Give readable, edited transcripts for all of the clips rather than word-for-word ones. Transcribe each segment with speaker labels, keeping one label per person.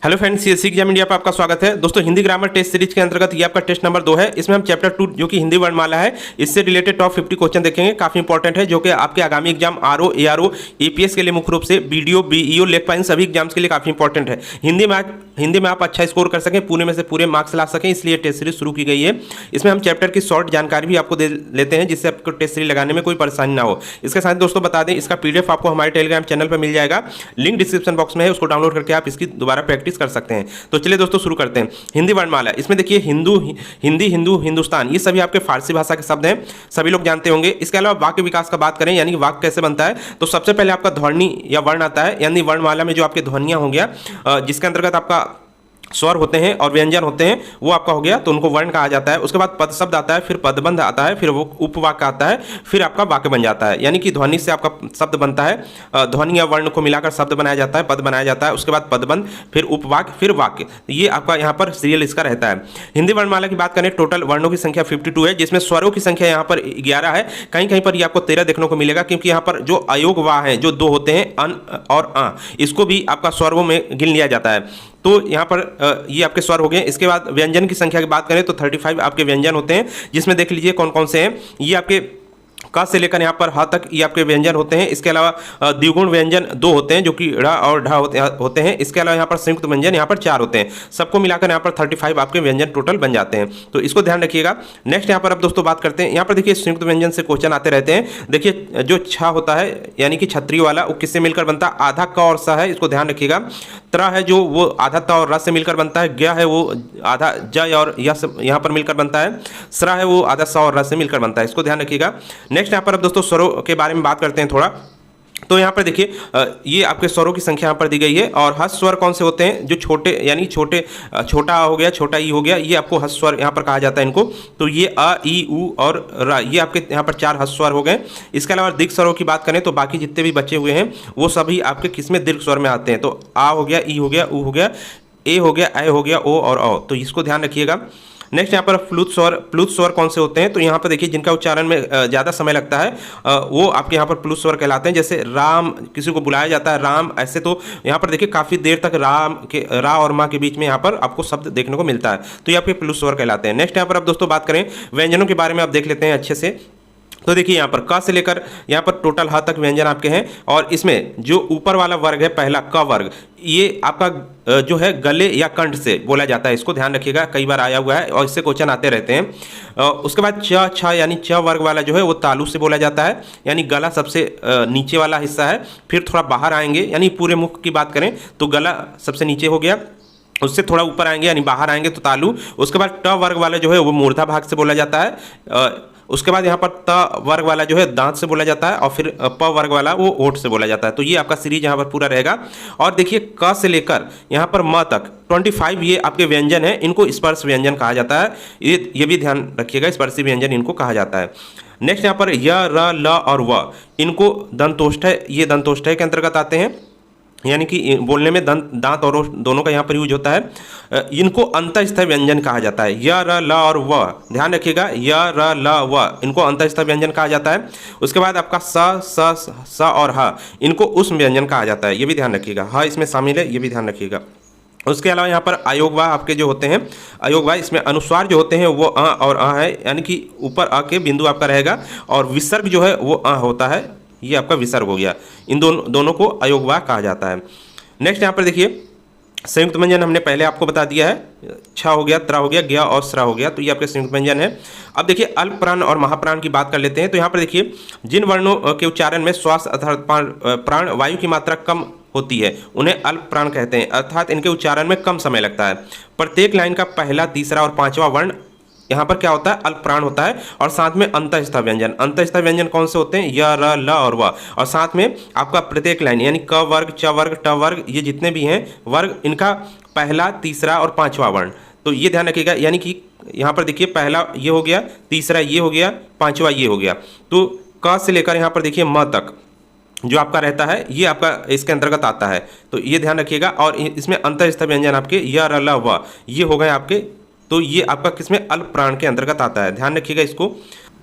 Speaker 1: Hello friends, CSC exam India पर आपका स्वागत है। दोस्तों, हिंदी ग्रामर टेस्ट सीरीज के अंतर्गत ये आपका टेस्ट नंबर 2 है। इसमें हम चैप्टर 2 जो कि हिंदी वर्णमाला है, इससे रिलेटेड टॉप 50 क्वेश्चन देखेंगे। काफी इंपॉर्टेंट है, जो कि आपके आगामी एग्जाम आरओ, एआरओ, एपीएस के लिए मुख्य रूप से बीडीओ, बीईओ, लेखपाल सभी एग्जाम्स के लिए काफी इंपॉर्टेंट है। हिंदी में आप अच्छा स्कोर कर सकें, पूरे में से पूरे मार्क्स ला सकें, इसलिए टेस्ट सीरीज शुरू की गई है। इसमें हम चैप्टर की शॉर्ट जानकारी भी आपको दे लेते हैं, जिससे आपको टेस्ट सीरीज लगाने में कोई परेशानी ना हो। इसके साथ दोस्तों बता दें, इसका पीडीएफ आपको हमारे टेलीग्राम चैनल पर मिल जाएगा, लिंक डिस्क्रिप्शन बॉक्स में है, उसको डाउनलोड करके आप इसकी दोबारा प्रैक्टिस कर सकते हैं। तो चलिए दोस्तों शुरू करते हैं। हिंदी वर्णमाला, इसमें देखिए हिंदी, हिंदू, हिंदुस्तान, ये सभी आपके फारसी भाषा के शब्द हैं, सभी लोग जानते होंगे। इसके अलावा वाक्य विकास का बात करें, यानी वाक्य कैसे बनता है, तो सबसे पहले आपका ध्वनि या वर्ण आता है, यानी वर्णमाला में जो आपके ध्वनियां हो गया, जिसके अंतर्गत आपका स्वर होते हैं और व्यंजन होते हैं, वो आपका हो गया, तो उनको वर्ण कहा जाता है। उसके बाद पद शब्द आता है, फिर पदबंध आता है, फिर वो उपवाक्य आता है, फिर आपका वाक्य बन जाता है। यानी कि ध्वनि से आपका शब्द बनता है, ध्वनि या वर्ण को मिलाकर शब्द बनाया जाता है, पद बनाया जाता है। उसके बाद पदबंध, फिर उपवाक्य, फिर वाक्य। ये आपका यहाँ पर सीरियल इसका रहता है। हिंदी वर्णमाला की बात करें, टोटल वर्णों की संख्या 52 है, जिसमें स्वरों की संख्या यहाँ पर 11 है। कहीं कहीं पर ये आपको 13 देखने को मिलेगा, क्योंकि यहाँ पर जो अयोग वा है, जो दो होते हैं, अन और अ, इसको भी आपका स्वरों में गिन लिया जाता है। तो यहाँ पर ये आपके स्वर हो गए। इसके बाद व्यंजन की संख्या की बात करें तो 35 आपके व्यंजन होते हैं, जिसमें देख लीजिए कौन कौन से हैं। ये आपके क से लेकर यहाँ पर ह तक ये आपके व्यंजन होते हैं। इसके अलावा द्विगुण व्यंजन 2 होते हैं, जो कि ड़ और ढ होते हैं। इसके अलावा यहाँ पर संयुक्त व्यंजन यहाँ पर 4 होते हैं। सबको मिलाकर यहाँ पर 35 आपके व्यंजन टोटल बन जाते हैं, तो इसको ध्यान रखिएगा। नेक्स्ट यहाँ पर अब दोस्तों बात करते हैं, यहाँ पर देखिए संयुक्त व्यंजन से क्वेश्चन आते रहते हैं। देखिए जो छ होता है, यानी कि छतरी वाला, वो किससे मिलकर बनता है, आधा क और स है, इसको ध्यान रखिएगा। त्र है जो वो आधा त और र से मिलकर बनता है। ज्ञ है वो आधा ज और य से यहाँ पर मिलकर बनता है। स्र है वो आधा स और र से मिलकर बनता है, इसको ध्यान रखिएगा। नेक्स्ट यहाँ पर अब दोस्तों स्वरों के बारे में बात करते हैं थोड़ा। तो यहाँ पर देखिए ये आपके स्वरों की संख्या यहाँ पर दी गई है। और हस्त स्वर कौन से होते हैं, जो छोटे, यानी छोटा हो गया, छोटा ई हो गया, ये आपको हस्त स्वर यहाँ पर कहा जाता है इनको। तो ये अ, ई, उ और र, ये आपके यहाँ पर 4 हस्त स्वर हो गए। इसके अलावा दीर्घ स्वरों की बात करें तो बाकी जितने भी बचे हुए हैं वो सभी आपके किसमें दीर्घ स्वर में आते हैं। तो आ हो गया, ई हो गया, उ हो गया, ए हो गया, ऐ हो गया, ओ और औ, तो इसको ध्यान रखिएगा। नेक्स्ट यहाँ पर प्लुत स्वर कौन से होते हैं, तो यहाँ पर देखिए जिनका उच्चारण में ज़्यादा समय लगता है वो आपके यहाँ पर प्लुत स्वर कहलाते हैं। जैसे राम, किसी को बुलाया जाता है राम, ऐसे तो यहाँ पर देखिए काफ़ी देर तक राम के रा और माँ के बीच में यहाँ पर आपको शब्द देखने को मिलता है, तो ये आपके प्लुत स्वर कहलाते हैं। नेक्स्ट यहाँ पर अब दोस्तों बात करें व्यंजनों के बारे में, आप देख लेते हैं अच्छे से। तो देखिए यहाँ पर क से लेकर यहाँ पर टोटल ह तक व्यंजन आपके हैं। और इसमें जो ऊपर वाला वर्ग है, पहला क वर्ग, ये आपका जो है गले या कंठ से बोला जाता है, इसको ध्यान रखिएगा, कई बार आया हुआ है और इससे क्वेश्चन आते रहते हैं। उसके बाद च, छ, यानी च वर्ग वाला जो है वो तालु से बोला जाता है, यानी गला सबसे नीचे वाला हिस्सा है। फिर थोड़ा बाहर आएंगे, यानी पूरे मुख की बात करें तो गला सबसे नीचे हो गया, उससे थोड़ा ऊपर आएंगे यानी बाहर आएंगे तो तालु। उसके बाद ट वर्ग वाला जो है वो मूर्धा भाग से बोला जाता है। उसके बाद यहाँ पर त वर्ग वाला जो है दांत से बोला जाता है, और फिर प वर्ग वाला वो ओठ से बोला जाता है। तो ये आपका सीरीज यहाँ पर पूरा रहेगा। और देखिए क से लेकर यहाँ पर म तक 25 ये आपके व्यंजन है, इनको स्पर्श व्यंजन कहा जाता है। ये भी ध्यान रखिएगा, स्पर्शी व्यंजन इनको कहा जाता है। नेक्स्ट यहाँ पर य, र, ल और व, इनको दंतोष्ठय, ये दंतोष्ठय के अंतर्गत आते हैं, यानी कि बोलने में दांत और दोनों का यहाँ पर यूज होता है। इनको अंतःस्थ व्यंजन कहा जाता है। य, र, ल और व, ध्यान रखिएगा, य, र, ल, व, इनको अंतःस्थ व्यंजन कहा जाता है। उसके बाद आपका स और ह, इनको उष्म व्यंजन कहा जाता है, ये भी ध्यान रखिएगा। ह इसमें शामिल है, ये भी ध्यान रखिएगा। उसके अलावा यहाँ पर अयोगवाह आपके जो होते हैं, अयोगवाह इसमें अनुस्वार जो होते हैं वो अ और अ है, यानी कि ऊपर अ के बिंदु आपका रहेगा, और विसर्ग जो है वो अ होता है, ये आपका विसर्ग हो गया। इन दोनों को अयोगवाह कहा जाता है। नेक्स्ट यहाँ पर देखिए संयुक्त व्यंजन हमने पहले आपको बता दिया है, छ हो गया, त्र हो गया, ज्ञ और स्र हो गया, तो ये आपके संयुक्त व्यंजन है। अब देखिए अल्प प्राण और महाप्राण की बात कर लेते हैं। तो यहाँ पर देखिए जिन वर्णों के उच्चारण में श्वास अर्थात प्राण वायु की मात्रा कम होती है उन्हें अल्प प्राण कहते हैं, अर्थात इनके उच्चारण में कम समय लगता है। प्रत्येक लाइन का पहला, तीसरा और पांचवा वर्ण यहाँ पर क्या होता है, अल्प प्राण होता है। और साथ में अंतःस्थ व्यंजन, अंतःस्थ व्यंजन कौन से होते हैं, य, र, ल और व, और साथ में आपका प्रत्येक लाइन यानी क वर्ग, च वर्ग, ट वर्ग, ये जितने भी हैं वर्ग, इनका पहला, तीसरा और पांचवा वर्ण, तो ये ध्यान रखिएगा। यानी कि यहाँ पर देखिए पहला ये हो गया, तीसरा ये हो गया, पांचवा ये हो गया। तो क से लेकर यहाँ पर देखिए म तक जो आपका रहता है ये आपका इसके अंतर्गत आता है, तो ये ध्यान रखिएगा। और इसमें अंतःस्थ व्यंजन आपके य, र, ल, व, ये हो गए आपके, तो ये आपका किसमें अल्प प्राण के अंतर्गत आता है, ध्यान रखिएगा इसको।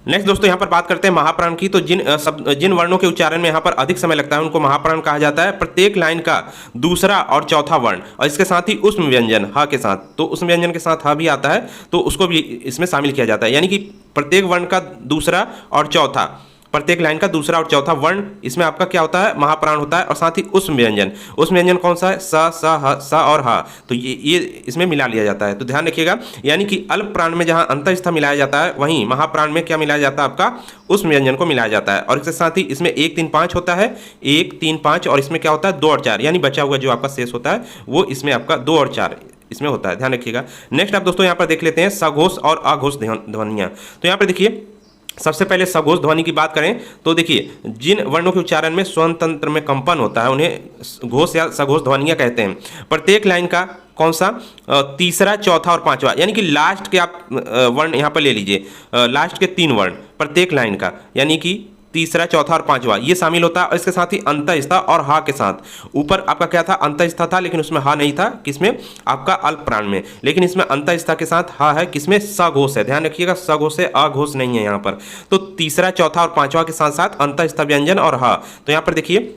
Speaker 1: नेक्स्ट दोस्तों यहाँ पर बात करते हैं महाप्राण की। तो जिन वर्णों के उच्चारण में यहाँ पर अधिक समय लगता है उनको महाप्राण कहा जाता है। प्रत्येक लाइन का दूसरा और चौथा वर्ण और इसके साथ ही उष्म व्यंजन ह के साथ, तो उष्म व्यंजन के साथ ह भी आता है तो उसको भी इसमें शामिल किया जाता है। यानी कि प्रत्येक वर्ण का दूसरा और चौथा, प्रत्येक लाइन का दूसरा और चौथा वर्ण इसमें आपका क्या होता है, महाप्राण होता है। और साथ ही उष्म व्यंजन, उष्म व्यंजन कौन सा है, स, ह, स और ह, तो ये इसमें मिला लिया जाता है। तो ध्यान रखिएगा, यानी कि अल्प प्राण में जहां अंतःस्थ मिलाया जाता है वहीं महाप्राण में क्या मिलाया जाता है, आपका उष्म व्यंजन को मिलाया जाता है। और इसके साथ ही इसमें 1 3 5 होता है, 1 3 5, और इसमें क्या होता है 2 और 4, यानी बचा हुआ जो आपका शेष होता है वो इसमें आपका 2 और 4 इसमें होता है, ध्यान रखिएगा। नेक्स्ट आप दोस्तों यहाँ पर देख लेते हैं सघोष और अघोष ध्वनियाँ। तो यहाँ पर देखिए सबसे पहले सघोष ध्वनि की बात करें तो देखिए जिन वर्णों के उच्चारण में स्वर्ण तंत्र में कंपन होता है उन्हें घोष या सघोष ध्वनियाँ कहते हैं। प्रत्येक लाइन का कौन सा, तीसरा चौथा और पांचवा, यानी कि लास्ट के आप वर्ण यहाँ पर ले लीजिए, लास्ट के 3 वर्ण प्रत्येक लाइन का, यानी कि तीसरा चौथा और पांचवा ये शामिल होता है। और इसके साथ ही अंतःस्थ और हा के साथ, ऊपर आपका क्या था, अंतःस्थ था लेकिन उसमें हा नहीं था, किसमें, आपका अल्प प्राण में, लेकिन इसमें अंतःस्थ के साथ हा है, किसमें, सघोष है। ध्यान रखिएगा, सघोष है, अघोष नहीं है यहाँ पर। तो तीसरा चौथा और पांचवा के साथ साथ अंतःस्थ व्यंजन और हा। तो यहाँ पर देखिए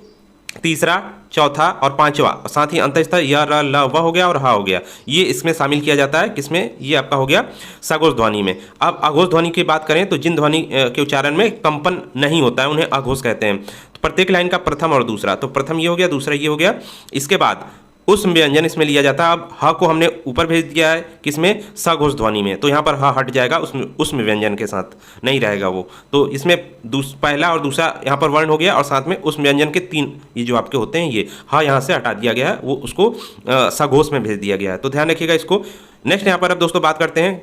Speaker 1: तीसरा चौथा और पांचवा, साथ ही अंतःस्थ य र ल व हो गया और हा हो गया, ये इसमें शामिल किया जाता है, किसमें, ये आपका हो गया सघोष ध्वनि में। अब अघोष ध्वनि की बात करें तो जिन ध्वनि के उच्चारण में कंपन नहीं होता है उन्हें अघोष कहते हैं। तो प्रत्येक लाइन का प्रथम और दूसरा, तो प्रथम ये हो गया, दूसरा ये हो गया, इसके बाद उष्म व्यंजन इसमें लिया जाता है। अब ह को हमने ऊपर भेज दिया है, किसमें, सघोष ध्वनि में, तो यहाँ पर ह हट जाएगा, उष्म व्यंजन के साथ नहीं रहेगा वो। तो इसमें पहला और दूसरा यहाँ पर वर्ण हो गया और साथ में उष्म व्यंजन के 3 ये जो आपके होते हैं ये ह यहाँ से हटा दिया गया है, वो उसको सघोष में भेज दिया गया है। तो ध्यान रखिएगा इसको। नेक्स्ट यहाँ पर अब दोस्तों बात करते हैं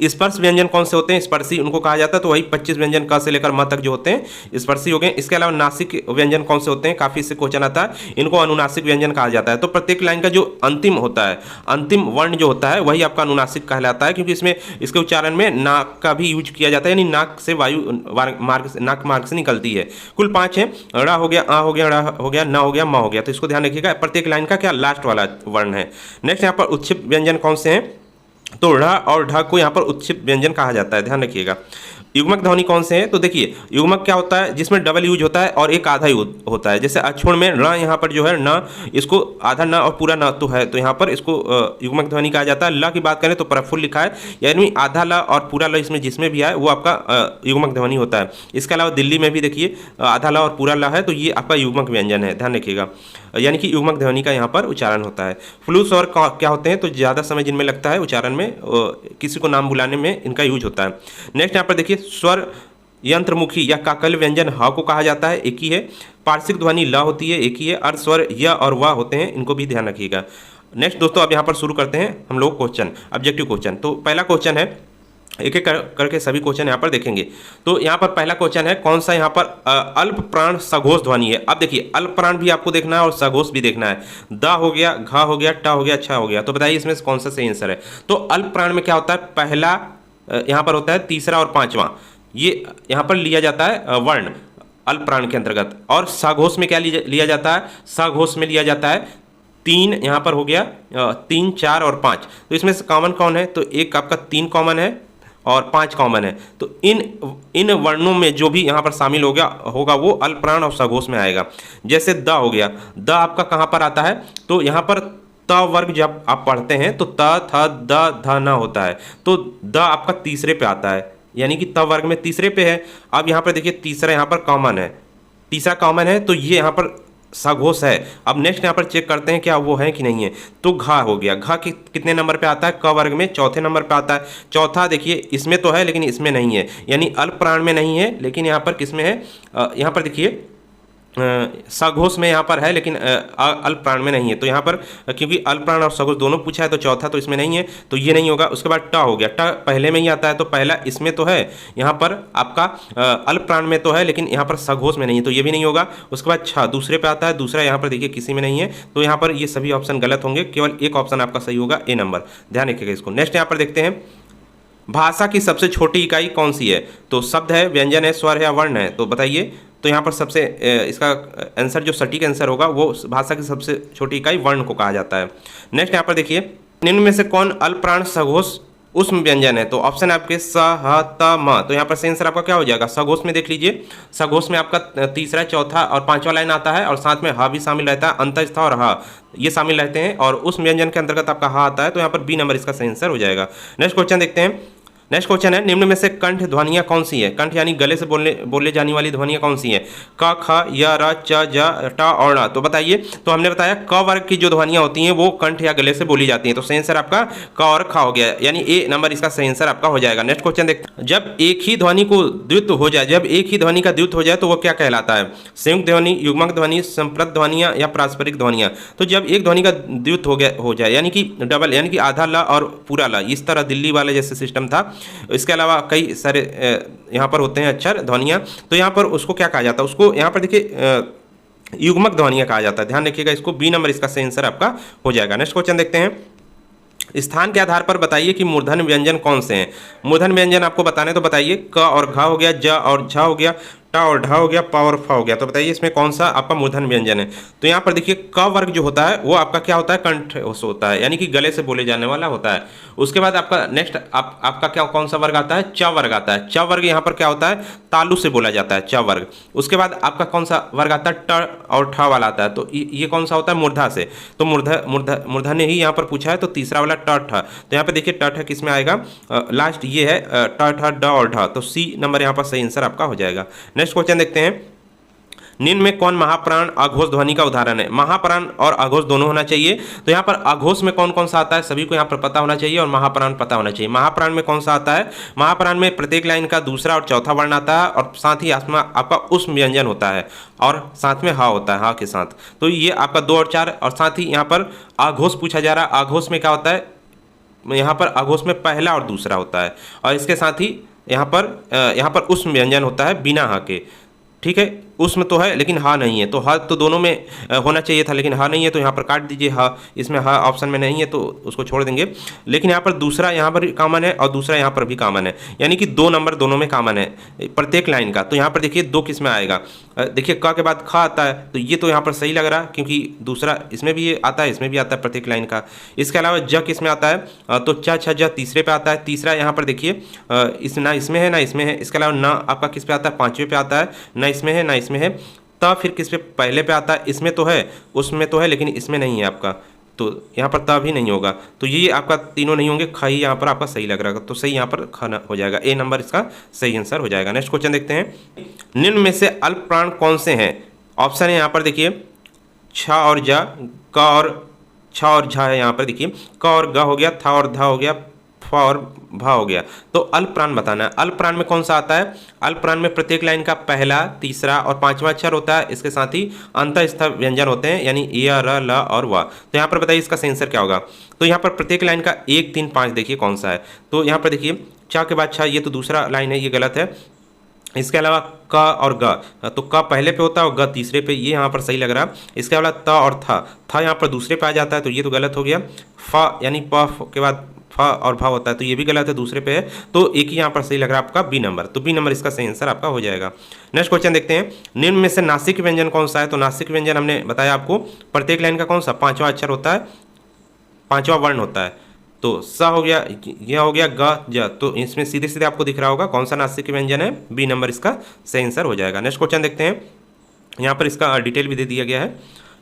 Speaker 1: स्पर्श व्यंजन कौन से होते हैं, स्पर्शी उनको कहा जाता है। तो वही 25 व्यंजन क से लेकर म तक जो होते हैं स्पर्शी हो गए। इसके अलावा नासिक व्यंजन कौन से होते हैं, काफी से क्वेश्चन आता है, इनको अनुनासिक व्यंजन कहा जाता है। तो प्रत्येक लाइन का जो अंतिम होता है, अंतिम वर्ण जो होता है वही आपका अनुनासिक कहलाता है, क्योंकि इसमें इसके उच्चारण में नाक का भी यूज किया जाता है, यानी नाक से वायु नाक मार्ग से निकलती है। कुल 5 है, ड़ हो गया, आ हो गया, ड़ हो गया, न हो गया, म हो गया। तो इसको ध्यान रखिएगा, प्रत्येक लाइन का क्या लास्ट वाला वर्ण है। नेक्स्ट यहाँ पर उत्क्षिप्त व्यंजन कौन से हैं, तो ढ़ और ढ को यहाँ पर उत्क्षिप्त व्यंजन कहा जाता है, ध्यान रखिएगा। युग्मक ध्वनि कौन से हैं, तो देखिए युग्मक क्या होता है, जिसमें डबल यूज होता है और एक आधा यूज होता है। जैसे अक्षुण में ण यहाँ पर जो है न, इसको आधा न और पूरा न तो है, तो यहाँ पर इसको युग्मक ध्वनि कहा जाता है। ल की बात करें तो प्रफुल्ल लिखा है, यानी आधा ल और पूरा ल इसमें जिसमें भी है वो आपका युग्मक ध्वनि होता है। इसके अलावा दिल्ली में भी देखिए आधा ल और पूरा ल है, तो ये आपका युग्मक व्यंजन है, ध्यान रखिएगा, यानी कि युग्मक ध्वनि का यहाँ पर उच्चारण होता है। फ्लू स्वर क्या होते हैं, तो ज़्यादा समय जिनमें लगता है उच्चारण में, किसी को नाम बुलाने में इनका यूज होता है। नेक्स्ट यहाँ पर देखिए स्वर यंत्रमुखी या काकल व्यंजन ह को कहा जाता है, एक ही है। पार्श्विक ध्वनि ल होती है, एक ही है। अर्ध स्वर य और व होते हैं, इनको भी ध्यान रखिएगा। नेक्स्ट दोस्तों अब यहाँ पर शुरू करते हैं हम लोग क्वेश्चन, ऑब्जेक्टिव क्वेश्चन। तो पहला क्वेश्चन है, एक एक करके सभी क्वेश्चन यहाँ पर देखेंगे। तो यहाँ पर पहला क्वेश्चन है, कौन सा यहाँ पर अल्प प्राण सघोष ध्वनि है। अब देखिए अल्प प्राण भी आपको देखना है और सघोष भी देखना है। द हो गया, घ हो गया, ट हो गया, छ हो गया। तो बताइए इसमें कौन सा सही आंसर है। तो अल्प प्राण में क्या होता है, पहला यहाँ पर होता है, तीसरा और पांचवा ये यहाँ पर लिया जाता है वर्ण अल्प प्राण के अंतर्गत। और सघोष में क्या लिया जाता है, सघोष में लिया जाता है 3, यहाँ पर हो गया 3, 4 और 5। तो इसमें से कॉमन कौन है, तो एक आपका 3 कॉमन है और 5 कॉमन है। तो इन वर्णों में जो भी यहाँ पर शामिल होगा वो अल्प प्राण और सघोष में आएगा। जैसे द हो गया, द आपका कहाँ पर आता है, तो यहाँ पर त वर्ग जब आप पढ़ते हैं तो त, थ, द, ध, न होता है, तो द आपका तीसरे पे आता है, यानी कि त वर्ग में तीसरे पे है। अब यहाँ पर देखिए तीसरा यहाँ पर कॉमन है, तीसरा कॉमन है, तो ये यहाँ पर सघोष है। अब नेक्स्ट यहाँ पर चेक करते हैं क्या वो है कि नहीं है। तो घ हो गया, घ कितने नंबर पे आता है, क वर्ग में चौथे नंबर पे आता है। चौथा देखिए इसमें तो है लेकिन इसमें नहीं है, यानी अल्प प्राण में नहीं है, लेकिन यहाँ पर किसमें है, यहाँ पर देखिए सघोष में यहाँ पर है लेकिन अल्प प्राण में नहीं है। तो यहाँ पर क्योंकि अल्प प्राण और सघोष दोनों पूछा है तो चौथा तो इसमें नहीं है, तो ये नहीं होगा। उसके बाद ट हो गया, ट पहले में ही आता है, तो पहला इसमें तो है, यहाँ पर आपका अल्प प्राण में तो है लेकिन यहाँ पर सघोष में नहीं है, तो ये भी नहीं होगा। उसके बाद छ दूसरे पे आता है, दूसरा यहाँ पर देखिए किसी में नहीं है, तो यहाँ पर ये सभी ऑप्शन गलत होंगे, केवल एक ऑप्शन आपका सही होगा, ए नंबर, ध्यान रखिएगा इसको। नेक्स्ट यहाँ पर देखते हैं, भाषा की सबसे छोटी इकाई कौन सी है। तो शब्द है, व्यंजन है, स्वर है या वर्ण है, तो बताइए। तो यहाँ पर सबसे इसका आंसर जो सटीक आंसर होगा वो भाषा की सबसे छोटी इकाई वर्ण को कहा जाता है। नेक्स्ट यहाँ पर देखिए, निम्न में से कौन अल्प प्राण सघोष उष्म व्यंजन है। तो ऑप्शन है आपके स, ह, त, म। तो यहाँ पर सही आंसर आपका क्या हो जाएगा? सघोष में देख लीजिए, सघोष में आपका तीसरा, चौथा और पांचवा लाइन आता है और साथ में ह भी शामिल रहता है, अंतस्थ और ह ये शामिल रहते हैं और उस व्यंजन के अंतर्गत आपका ह आता है। तो यहाँ पर बी नंबर इसका सही आंसर हो जाएगा। नेक्स्ट क्वेश्चन देखते हैं। नेक्स्ट क्वेश्चन है, निम्न में से कंठ ध्वनियां कौन सी है? कंठ यानी गले से बोले जाने वाली ध्वनियां कौन सी है? क, ख, य, र, च, ज, ट और ण। तो बताइए। तो हमने बताया क वर्ग की जो ध्वनियां होती हैं वो कंठ या गले से बोली जाती हैं। तो सही आंसर आपका क और ख हो गया, यानी ए नंबर इसका सही आंसर आपका हो जाएगा। नेक्स्ट क्वेश्चन देखते हैं। जब एक ही ध्वनि को द्वित्व हो जाए, जब एक ही ध्वनि का द्वित्व हो जाए तो वो क्या कहलाता है? संयुक्त ध्वनि, युग्मक ध्वनि, संप्रत ध्वनियां या पारस्परिक ध्वनियां। तो जब एक ध्वनि का द्वित्व हो जाए यानी कि डबल, यानी कि आधा ल और पूरा ल, इस तरह दिल्ली वाले जैसे सिस्टम था। इसके अलावा कई सारे यहाँ पर होते हैं अक्षर ध्वनियाँ। तो यहाँ पर उसको क्या कहा जाता है? उसको यहाँ पर देखिए युग्मक ध्वनियाँ कहा जाता है। ध्यान रखिएगा इसको, बी नंबर इसका सही आंसर आपका हो जाएगा। नेक्स्ट क्वेश्चन देखते हैं। स्थान के आधार पर बताइए कि मूर्धन्य व्यंजन कौन से हैं? मूर्धन्य व्यंजन आपको बताने तो बताइए। क और घ हो गया, ज और झ हो गया, ट और ढ हो गया, प और फ हो गया। तो बताइए इसमें कौन सा आपका मूर्धन्य व्यंजन है? तो यहाँ पर देखिए क वर्ग जो होता है वो आपका क्या होता है? कंठ होता है, यानी कि गले से बोले जाने वाला होता है। उसके बाद आपका नेक्स्ट आपका क्या कौन सा वर्ग आता है? च वर्ग आता है। च वर्ग यहाँ पर क्या होता है? तालु से बोला जाता है, च वर्ग। उसके बाद आपका कौन सा वर्ग आता है? ट और ठ वाला आता है। तो ये कौन सा होता है? मूर्धा से। तो मूर्धन्य ही यहाँ पर पूछा है, तो तीसरा वाला ट ठ। तो यहाँ पर देखिए ट ठ किस में आएगा? लास्ट ये है ट ठ ड और ढ। तो सी नंबर यहाँ पर सही आंसर आपका हो जाएगा। नेक्स्ट क्वेश्चन देखते हैं। निम्न में कौन महाप्राण अघोष ध्वनि का उदाहरण है? महाप्राण और अघोष दोनों होना चाहिए। तो यहाँ पर अघोष में कौन कौन सा आता है सभी को यहाँ पर पता होना चाहिए और महाप्राण पता होना चाहिए। महाप्राण में कौन सा आता है? महाप्राण में प्रत्येक लाइन का दूसरा और चौथा वर्ण आता है और साथ ही आपका उष्म व्यंजन होता है और साथ में ह होता है, ह के साथ। तो ये आपका 2 और 4 और साथ ही यहाँ पर अघोष पूछा जा रहा है। अघोष में क्या होता है? यहाँ पर अघोष में पहला और दूसरा होता है और इसके साथ ही यहाँ पर उष्म व्यंजन होता है बिना ह के। ठीक है, उसमें तो है लेकिन हा नहीं है। तो हा तो दोनों में होना चाहिए था लेकिन हा नहीं है, तो यहाँ पर काट दीजिए हा। इसमें हा ऑप्शन में नहीं है तो उसको छोड़ देंगे। लेकिन यहाँ पर दूसरा यहाँ पर कॉमन है और दूसरा यहाँ पर भी कॉमन है, यानी कि 2 नंबर दोनों में कॉमन है प्रत्येक लाइन का। तो यहाँ पर देखिए 2 किस में आएगा? देखिए क के बाद ख आता है, तो ये तो यहाँ पर सही लग रहा है क्योंकि दूसरा इसमें भी आता है, इसमें भी आता है प्रत्येक लाइन का। इसके अलावा ज किस में आता है? तो च छ ज तीसरे पे आता है। तीसरा यहाँ पर देखिए ना इसमें है ना इसमें है। इसके अलावा न आपका किस पे आता है? 5वें पे आता है। ना इसमें है ना इसमें है। त फिर किस पे? पहले पे आता है। इसमें तो है, उसमें तो है लेकिन इसमें नहीं है आपका, तो यहाँ पर त भी नहीं होगा। तो ये आपका तीनों नहीं होंगे। ख ही यहाँ पर आपका सही लग रहा है, तो सही यहाँ पर ख हो जाएगा। ए नंबर इसका सही आंसर हो जाएगा। नेक्स्ट क्वेश्चन देखते हैं। निम्न में से अल्प प्राण कौन से हैं? ऑप्शन है यहाँ पर देखिए छ और ज, क और छ और झ है। यहाँ पर देखिए क और ग हो गया, थ और ध हो गया, फ और भ हो गया। तो अल्प प्राण बताना है। अल्प प्राण में कौन सा आता है? अल्प प्राण में प्रत्येक लाइन का पहला, तीसरा और पांचवा अक्षर होता है। इसके साथ ही अंतःस्थ व्यंजन होते हैं, यानी य, र, ल और व। तो यहाँ पर बताइए इसका सही आंसर क्या होगा? तो यहाँ पर प्रत्येक लाइन का 1, 3, 5 देखिए कौन सा है। तो यहाँ पर देखिए च के बाद छ, ये तो दूसरा लाइन है, ये गलत है। इसके अलावा क और ग, तो क पहले पे होता है और ग तीसरे पे, ये यहाँ पर सही लग रहा है। इसके अलावा त और थ यहाँ पर दूसरे पे आ जाता है, तो ये तो गलत हो गया। फ यानी प के बाद फ और भ होता है, तो ये भी गलत है, दूसरे पे है। तो एक ही यहाँ पर सही लग रहा है आपका बी नंबर। तो बी नंबर इसका सही आंसर आपका हो जाएगा। नेक्स्ट क्वेश्चन देखते हैं। निम्न में से नासिक व्यंजन कौन सा है? तो नासिक व्यंजन हमने बताया आपको प्रत्येक लाइन का कौन सा? 5वां अक्षर होता है, 5वां वर्ण होता है। तो स हो गया, यह हो गया ग ज। तो इसमें सीधे सीधे आपको दिख रहा होगा कौन सा नासिक व्यंजन है। बी नंबर इसका सही आंसर हो जाएगा। नेक्स्ट क्वेश्चन देखते हैं। यहाँ पर इसका डिटेल भी दे दिया गया है।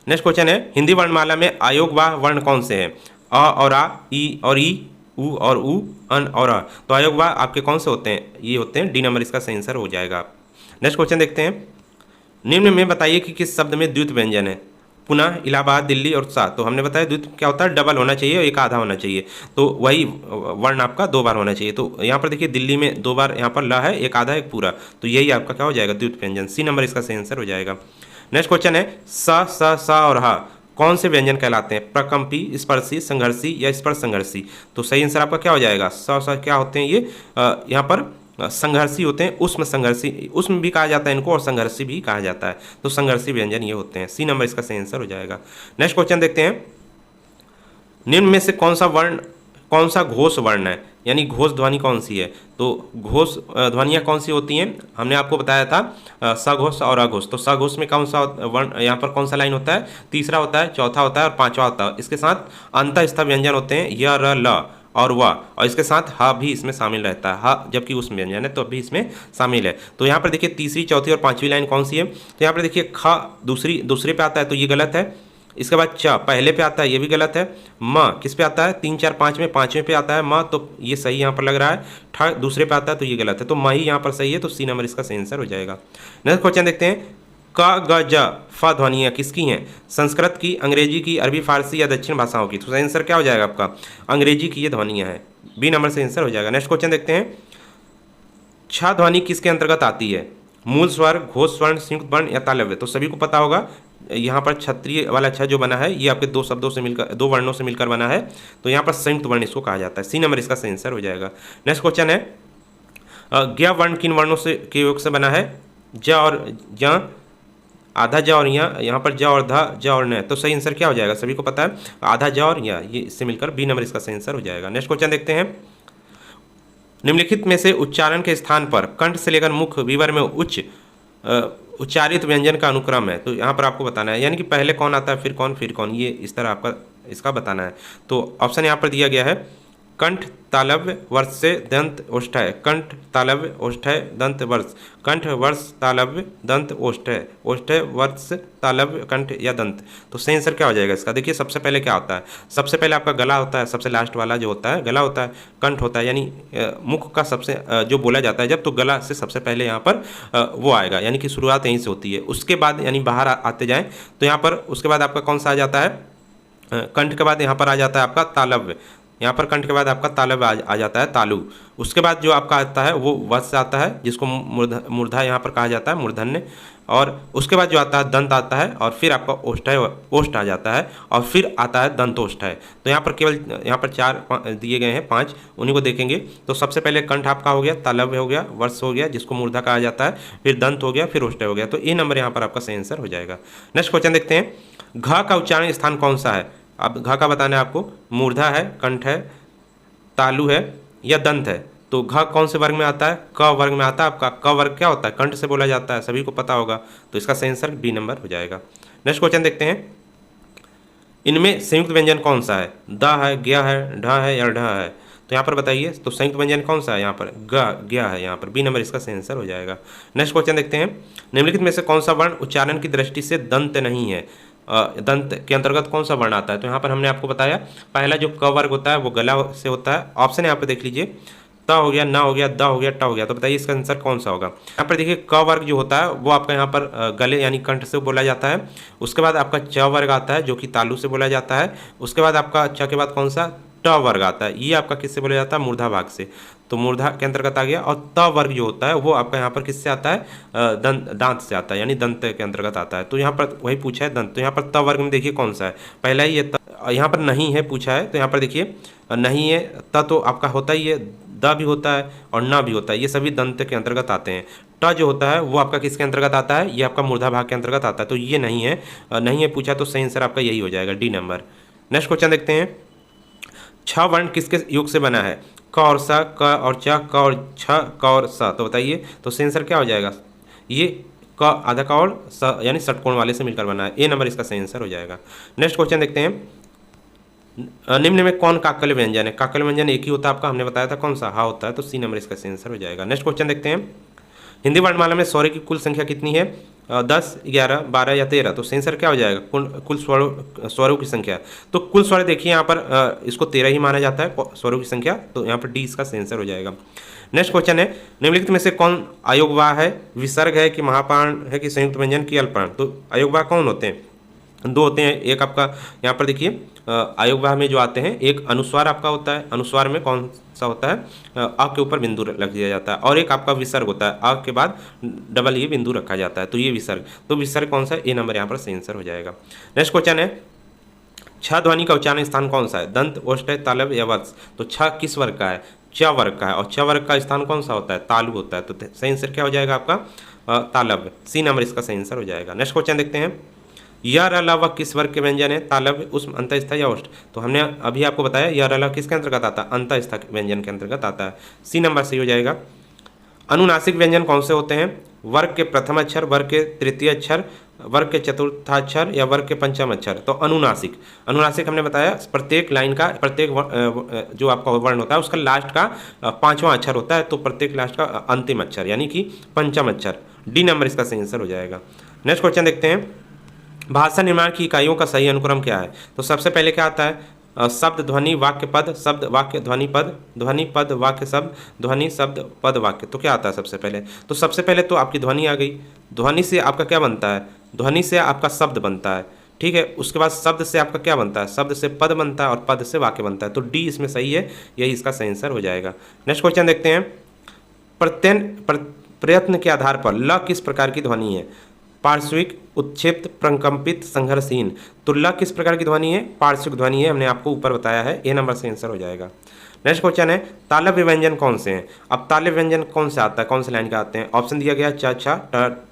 Speaker 1: नेक्स्ट क्वेश्चन है, हिंदी वर्णमाला में अयोगवाह वर्ण कौन से हैं? अ और आ, ई और ई, उ और उ, अन और अ। तो अयोगवाह आपके कौन से होते हैं? ये होते हैं। डी नंबर इसका सही आंसर हो जाएगा। नेक्स्ट क्वेश्चन देखते हैं। निम्न में बताइए कि किस शब्द में द्वित्व व्यंजन है? पुनः, इलाहाबाद, दिल्ली और सा। तो हमने बताया द्वित्व क्या होता है? डबल होना चाहिए और एक आधा होना चाहिए। तो वही वर्ण आपका 2 बार होना चाहिए। तो यहाँ पर देखिए दिल्ली में 2 बार यहाँ पर ल है, एक आधा एक पूरा। तो यही आपका क्या हो जाएगा? द्वित्व व्यंजन। सी नंबर इसका सही आंसर हो जाएगा। नेक्स्ट क्वेश्चन है, स, स, सा और हा कौन से व्यंजन कहलाते हैं? प्रकंपी, स्पर्शी, संघर्षी या स्पर्श संघर्षी। तो सही आंसर आपका क्या हो जाएगा? स क्या होते हैं ये? यहाँ पर संघर्षी होते हैं, उष्म संघर्षी, उष्म भी कहा जाता है इनको और संघर्षी भी कहा जाता है। तो संघर्षी व्यंजन ये होते हैं। सी नंबर इसका सही आंसर हो जाएगा। नेक्स्ट क्वेश्चन देखते हैं। निम्न में से कौन सा घोष वर्ण है, यानी घोष ध्वनि कौन सी है? तो घोष ध्वनियाँ कौन सी होती हैं? हमने आपको बताया था सघोष और अघोष। तो सघोष में कौन सा वर्ण, यहाँ पर कौन सा लाइन होता है? तीसरा होता है, चौथा होता है और 5वां होता है। इसके साथ अंतःस्थ व्यंजन होते हैं य, र, ल और व, और इसके साथ ह भी इसमें शामिल रहता है, ह जबकि उस व्यंजन है तो भी इसमें शामिल है। तो यहाँ पर देखिए तीसरी, चौथी और पांचवी लाइन कौन सी है? तो यहाँ पर देखिए ख दूसरे पे आता है तो ये गलत है। इसके बाद च पहले पे आता है, ये भी गलत है। म किस पे आता है? 3, 4, 5 में, पाँचवें पे आता है म, तो ये सही यहाँ पर लग रहा है। ठ दूसरे पे आता है तो ये गलत है, तो म ही यहाँ पर सही है, तो सी नंबर इसका सही आंसर हो जाएगा। नेक्स्ट क्वेश्चन देखते हैं। क ग ज फ ध्वनियाँ किसकी हैं? संस्कृत की, अंग्रेजी की, अरबी फारसी या दक्षिण भाषाओं की? तो सही आंसर क्या हो जाएगा आपका? अंग्रेजी की ये ध्वनियाँ हैं, बी नंबर से आंसर हो जाएगा। नेक्स्ट क्वेश्चन देखते हैं। छ ध्वनि किसके अंतर्गत आती है? मूल स्वर, घोष स्वर्ण, संयुक्त वर्ण या तालव्य? तो सभी को पता होगा यहाँ पर क्षत्रिय वाला छ जो बना है ये आपके दो शब्दों से मिलकर, दो वर्णों से मिलकर बना है, तो यहाँ पर संयुक्त वर्ण इसको कहा जाता है। सी नंबर इसका सही आंसर हो जाएगा। नेक्स्ट क्वेश्चन है। ज्ञ वर्ण किन वर्णों से के योग से बना है? ज और ज, आधा ज और यहाँ पर ज और ध, ज और न, तो सही आंसर क्या हो जाएगा? सभी को पता है आधा ज और या, ये इससे मिलकर बी नंबर इसका सही आंसर हो जाएगा। नेक्स्ट क्वेश्चन देखते हैं। निम्नलिखित में से उच्चारण के स्थान पर कंठ से लेकर मुख विवर में उच्चारित व्यंजन का अनुक्रम है, तो यहाँ पर आपको बताना है, यानी कि पहले कौन आता है फिर कौन, ये इस तरह आपका इसका बताना है। तो ऑप्शन यहाँ पर दिया गया है कंठ तालव्य वर्ष से दंत ओष्ठय, कंठ तालव्य ओष्ठय दंत वर्ष, कंठ वर्ष तालव्य दंत ओष्ठय, ओष्ठय वर्ष तालव्य कंठ या दंत। तो सही आंसर क्या हो जाएगा इसका? देखिए सबसे पहले क्या होता है? सबसे पहले आपका गला होता है, सबसे लास्ट वाला जो होता है गला होता है। कंठ होता है यानी मुख का सबसे जो बोला जाता है जब, तो गला से सबसे पहले यहाँ पर वो आएगा, यानी कि शुरुआत यहीं से होती है। उसके बाद यानी बाहर आते जाएँ तो यहाँ पर उसके बाद आपका कौन सा आ जाता है? कंठ के बाद यहाँ पर आ जाता है आपका तालव्य, यहाँ पर कंठ के बाद आपका तालव्य आ जाता है तालु। उसके बाद जो आपका आता है वो वध से आता है, जिसको मूर्धा यहाँ पर कहा जाता है, मूर्धन्य। और उसके बाद जो आता है दंत आता है, और फिर आपका ओष्ठ आ जाता है, और फिर आता है दंतोष्ठय। तो यहाँ पर केवल यहाँ पर 4 दिए गए हैं, 5 उन्हीं को देखेंगे। तो सबसे पहले कंठ आपका हो गया, तालव्य हो गया, वर्ष हो गया जिसको मूर्धा कहा जाता है, फिर दंत हो गया, फिर ओष्ठय हो गया। तो ए नंबर यहाँ पर आपका सही आंसर हो जाएगा। नेक्स्ट क्वेश्चन देखते हैं। घ का उच्चारण स्थान कौन सा है? अब घ का बताना है आपको। मूर्धा है, कंठ है, तालु है या दंत है? तो घ कौन से वर्ग में आता है? क वर्ग में आता है आपका। क वर्ग क्या होता है? कंठ से बोला जाता है, सभी को पता होगा, तो इसका सही आंसर बी नंबर हो जाएगा। नेक्स्ट क्वेश्चन देखते हैं। इनमें संयुक्त व्यंजन कौन सा है? द है, ज्ञ है, ढ है या ढ है? तो यहाँ पर बताइए, तो संयुक्त व्यंजन कौन सा है? यहाँ पर ग, ज्ञ है, यहाँ पर बी नंबर इसका सही आंसर हो जाएगा। नेक्स्ट क्वेश्चन देखते हैं। निम्नलिखित में से कौन सा वर्ण उच्चारण की दृष्टि से दंत नहीं है? दंत के अंतर्गत कौन सा वर्ण आता है? तो यहाँ पर हमने आपको बताया पहला जो क वर्ग होता है वो गला से होता है। ऑप्शन यहाँ पे देख लीजिए, त हो गया, न हो गया, द हो गया, ट हो गया। तो बताइए इसका आंसर कौन सा होगा? यहाँ पर देखिए क वर्ग जो होता है वो आपका यहाँ पर गले यानी कंठ से बोला जाता है। उसके बाद आपका च वर्ग आता है जो कि तालु से बोला जाता है। उसके बाद आपका च के बाद कौन सा? ट वर्ग आता है, ये आपका किससे बोला जाता है? मूर्धा भाग से, तो मूर्धा के अंतर्गत आ गया। और त वर्ग जो होता है वो आपका यहाँ पर किससे आता है? दांत से आता है, यानी दंत के अंतर्गत आता है। तो यहाँ पर वही पूछा है दंत, तो यहाँ पर त वर्ग में देखिए कौन सा है? पहला ही ये यहाँ पर नहीं है पूछा है, तो यहाँ पर देखिए नहीं है। त तो आपका होता ही है, द भी होता है और न भी होता है, ये सभी दंत के अंतर्गत आते हैं। ट जो होता है वो आपका किसके अंतर्गत आता है? ये आपका मूर्धा भाग के अंतर्गत आता है, तो ये नहीं है, नहीं है पूछा, तो सही आंसर आपका यही हो जाएगा, डी नंबर। नेक्स्ट क्वेश्चन देखते हैं। छ वर्ण किसके योग से बना है? क और स, क और च, क और छ, क और स। तो बताइए तो सही आंसर क्या हो जाएगा? ये क आधा क और स यानी षटकोण वाले से मिलकर बना है, ए नंबर इसका सही आंसर हो जाएगा। नेक्स्ट क्वेश्चन देखते हैं। निम्न में कौन काकल्य व्यंजन है? काकल्य व्यंजन एक ही होता है आपका, हमने बताया था कौन सा? हा होता है, तो सी नंबर इसका सही आंसर हो जाएगा। नेक्स्ट क्वेश्चन देखते हैं। हिंदी वर्णमाला में स्वरों की कुल संख्या कितनी है? 10, 11, 12 या 13? तो सही आंसर क्या हो जाएगा? कुल स्वरों की संख्या। तो कुल स्वर देखिए यहाँ पर इसको 13 ही माना जाता है स्वरों की संख्या, तो यहाँ पर डी इसका सही आंसर हो जाएगा। नेक्स्ट क्वेश्चन है। निम्नलिखित में से कौन अयोगवाह है? विसर्ग है कि महाप्राण है कि संयुक्त व्यंजन की अल्पप्राण? तो अयोगवाह कौन होते हैं? 2 होते हैं। एक आपका यहाँ पर देखिए अयोगवाह में जो आते हैं, एक अनुस्वार आपका होता है, अनुस्वार में कौन सा होता है? अ के ऊपर बिंदु रख दिया जाता है, और एक आपका विसर्ग होता है, अ के बाद डबल ये बिंदु रखा जाता है, तो ये विसर्ग। तो विसर्ग कौन सा है? ए नंबर यहाँ पर सही आंसर हो जाएगा। नेक्स्ट क्वेश्चन है। छ ध्वनि का उच्चारण स्थान कौन सा है? दंत, ओष्ठ, तालव्य या वत्स? तो छ किस वर्ग का है? च वर्ग का है, और च वर्ग का स्थान कौन सा होता है? तालु होता है, तो सही आंसर क्या हो जाएगा आपका? तालव्य, सी नंबर इसका सही आंसर हो जाएगा। नेक्स्ट क्वेश्चन देखते हैं। यर अलावा किस वर्ग के व्यंजन है? तालव्य, उष्म, अंतःस्थ या ओष्ठ? तो हमने अभी आपको बताया यर अलावा किसके अंतर्गत आता है? अंतःस्थ व्यंजन के अंतर्गत आता है, सी नंबर सही हो जाएगा। अनुनासिक व्यंजन कौन से होते हैं? वर्ग के प्रथम अक्षर, वर्ग के तृतीय अक्षर, वर्ग के चतुर्थाक्षर या वर्ग के पंचम अक्षर। तो अनुनासिक, अनुनासिक हमने बताया प्रत्येक लाइन का प्रत्येक जो आपका वर्ण होता है उसका लास्ट का पांचवा अक्षर होता है, तो प्रत्येक लास्ट का अंतिम अक्षर यानी कि पंचम अक्षर। डी नंबर इसका सही आंसर हो जाएगा। नेक्स्ट क्वेश्चन देखते हैं, भाषा निर्माण की इकाइयों का सही अनुक्रम क्या है। तो सबसे पहले क्या आता है, शब्द ध्वनि वाक्य पद, शब्द वाक्य ध्वनि पद, ध्वनि पद वाक्य शब्द, ध्वनि शब्द पद वाक्य। तो क्या आता है सबसे पहले, तो सबसे पहले तो आपकी ध्वनि आ गई। ध्वनि से आपका क्या बनता है, ध्वनि से आपका शब्द बनता है, ठीक है। उसके बाद शब्द से आपका क्या बनता है, शब्द से पद बनता है और पद से वाक्य बनता है। तो डी इसमें सही है, यही इसका सही आंसर हो जाएगा। नेक्स्ट क्वेश्चन देखते हैं, प्रयत्न के आधार पर ल किस प्रकार की ध्वनि है। पार्श्विक, उत्क्षिप्त, प्रकंपित, संघर्षहीन। तो ल किस प्रकार की ध्वनि है, पार्श्विक ध्वनि है, हमने आपको ऊपर बताया है, ए नंबर से आंसर हो जाएगा। नेक्स्ट क्वेश्चन है, तालव्य व्यंजन कौन से हैं। अब तालव्य व्यंजन कौन से आता है, कौन से लाइन के आते हैं। ऑप्शन दिया गया च छ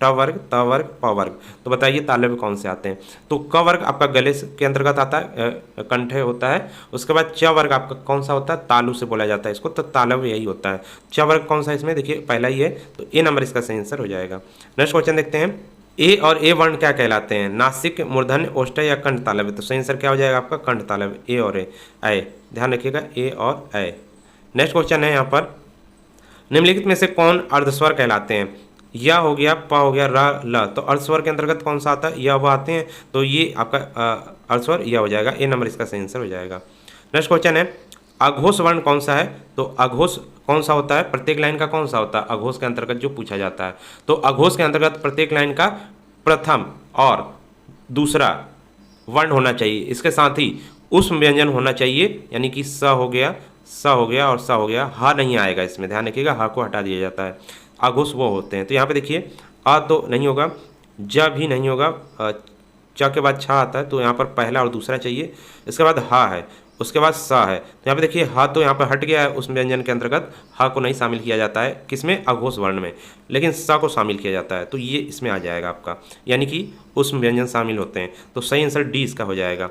Speaker 1: ट वर्ग त वर्ग प वर्ग। तो बताइए तालव्य कौन से आते हैं। तो क वर्ग आपका गले के अंतर्गत आता है, कंठ होता है। उसके बाद च वर्ग आपका कौन सा होता है, तालु से बोला जाता है इसको, तो तालव्य यही होता है। च वर्ग कौन सा इसमें, देखिए पहला ही है, तो ए नंबर इसका सही आंसर हो जाएगा। नेक्स्ट क्वेश्चन देखते हैं, ए और ए वर्ण क्या कहलाते हैं, नासिक, मूर्धन्य, ओष्ठ या कंठ तालव्य। तो सही आंसर क्या हो जाएगा आपका, कंठ तालव्य, ए और ए। ध्यान रखिएगा, ए और ए। नेक्स्ट क्वेश्चन है यहाँ पर, निम्नलिखित में से कौन अर्धस्वर कहलाते हैं। या हो गया, प हो गया, र, ल। तो अर्धस्वर के अंतर्गत कौन सा आता है, या वह आते हैं, तो ये आपका अर्धस्वर या हो जाएगा, ए नंबर इसका सही आंसर हो जाएगा। नेक्स्ट क्वेश्चन है, अघोष वर्ण कौन सा है। तो अघोष कौन सा होता है, प्रत्येक लाइन का कौन सा होता है, अघोष के अंतर्गत जो पूछा जाता है। तो अघोष के अंतर्गत प्रत्येक लाइन का प्रथम और दूसरा वर्ण होना चाहिए, इसके साथ ही उष्म व्यंजन होना चाहिए, यानी कि स हो गया, स हो गया और स हो गया। हा नहीं आएगा इसमें, ध्यान रखिएगा, हा को हटा दिया जाता है। अघोष वो होते हैं। तो यहाँ पे देखिए, अ तो नहीं होगा, ज भी नहीं होगा, च के बाद छ आता है, तो यहाँ पर पहला और दूसरा चाहिए। इसके बाद हा है, उसके बाद स है। तो यहाँ पे देखिए, हा तो यहाँ पर हट गया है, उस व्यंजन के अंतर्गत हा को नहीं शामिल किया जाता है, किसमें, अघोष वर्ण में, लेकिन स को शामिल किया जाता है, तो ये इसमें आ जाएगा आपका, यानी कि उसमें व्यंजन शामिल होते हैं। तो सही आंसर डी इसका हो जाएगा।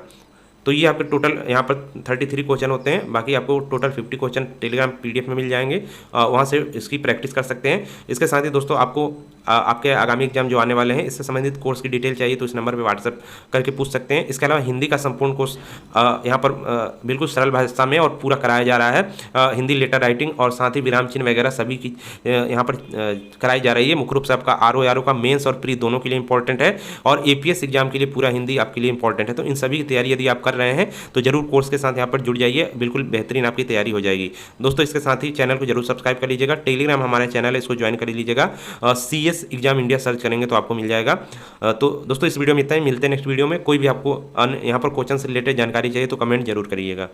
Speaker 1: तो ये आपके टोटल यहाँ पर 33 क्वेश्चन होते हैं, बाकी आपको टोटल 50 क्वेश्चन टेलीग्राम पीडीएफ में मिल जाएंगे, वहाँ से इसकी प्रैक्टिस कर सकते हैं। इसके साथ ही दोस्तों आपको आपके आगामी एग्जाम जो आने वाले हैं इससे संबंधित कोर्स की डिटेल चाहिए तो इस नंबर पे व्हाट्सएप करके पूछ सकते हैं। इसके अलावा हिंदी का संपूर्ण कोर्स यहाँ पर बिल्कुल सरल भाषा में और पूरा कराया जा रहा है। हिंदी लेटर राइटिंग और साथ ही विराम चिन्ह वगैरह सभी की यहाँ पर कराई जा रही है। मुख्य रूप से आपका आर का मेंस और प्री दोनों के लिए इंपॉर्टेंट है, और एपीएस एग्जाम के लिए पूरा हिंदी आपके लिए इंपॉर्टेंट है। तो इन सभी की तैयारी यदि आप कर रहे हैं तो जरूर कोर्स के साथ यहाँ पर जुड़ जाइए, बिल्कुल बेहतरीन आपकी तैयारी हो जाएगी। दोस्तों इसके साथ ही चैनल को जरूर सब्सक्राइब कर लीजिएगा, टेलीग्राम हमारा चैनल है, इसको ज्वाइन कर लीजिएगा। CS एग्जाम इंडिया सर्च करेंगे तो आपको मिल जाएगा। तो दोस्तों इस वीडियो में इतना ही, मिलते हैं नेक्स्ट वीडियो में। कोई भी आपको यहाँ पर क्वेश्चन से रिलेटेड जानकारी चाहिए तो कमेंट जरूर करिएगा।